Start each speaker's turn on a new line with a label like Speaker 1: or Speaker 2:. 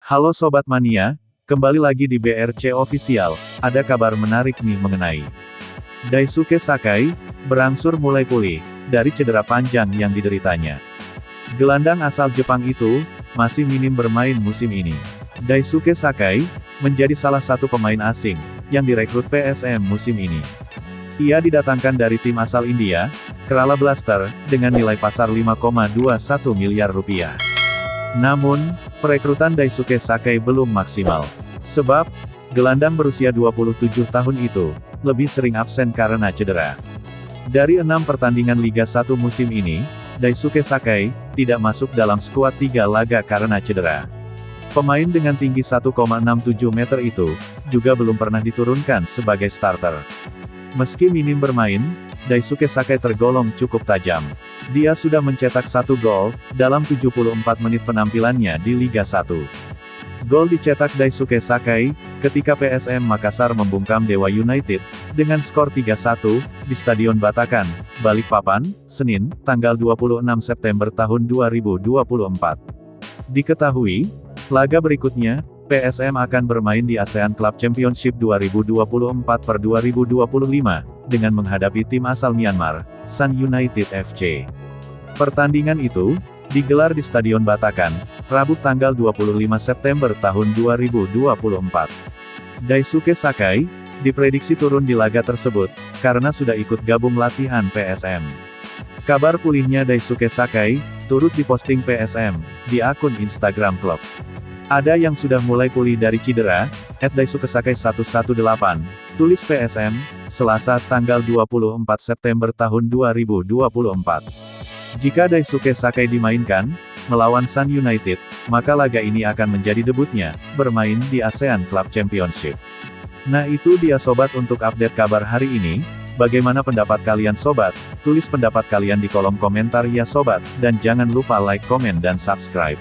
Speaker 1: Halo Sobat Mania, kembali lagi di BRC Official, ada kabar menarik nih mengenai Daisuke Sakai, berangsur mulai pulih, dari cedera panjang yang dideritanya. Gelandang asal Jepang itu, masih minim bermain musim ini. Daisuke Sakai, menjadi salah satu pemain asing, yang direkrut PSM musim ini. Ia didatangkan dari tim asal India, Kerala Blaster, dengan nilai pasar 5,21 miliar rupiah. Namun, perekrutan Daisuke Sakai belum maksimal. Sebab, gelandang berusia 27 tahun itu, lebih sering absen karena cedera. Dari 6 pertandingan Liga 1 musim ini, Daisuke Sakai, tidak masuk dalam skuad 3 laga karena cedera. Pemain dengan tinggi 1,67 meter itu, juga belum pernah diturunkan sebagai starter. Meski minim bermain, Daisuke Sakai tergolong cukup tajam. Dia sudah mencetak 1 gol, dalam 74 menit penampilannya di Liga 1. Gol dicetak Daisuke Sakai, ketika PSM Makassar membungkam Dewa United, dengan skor 3-1, di Stadion Batakan, Balikpapan, Senin, tanggal 26 September tahun 2024. Diketahui, laga berikutnya, PSM akan bermain di ASEAN Club Championship 2024/2025, dengan menghadapi tim asal Myanmar, Sun United FC. Pertandingan itu, digelar di Stadion Batakan, Rabu tanggal 25 September tahun 2024. Daisuke Sakai, diprediksi turun di laga tersebut, karena sudah ikut gabung latihan PSM. Kabar pulihnya Daisuke Sakai, turut diposting PSM, di akun Instagram klub. Ada yang sudah mulai pulih dari cedera, @daisukesakai118, tulis PSM, Selasa tanggal 24 September tahun 2024. Jika Daisuke Sakai dimainkan, melawan Sun United, maka laga ini akan menjadi debutnya, bermain di ASEAN Club Championship. Nah itu dia sobat untuk update kabar hari ini, bagaimana pendapat kalian sobat? Tulis pendapat kalian di kolom komentar ya sobat, dan jangan lupa like, komen dan subscribe.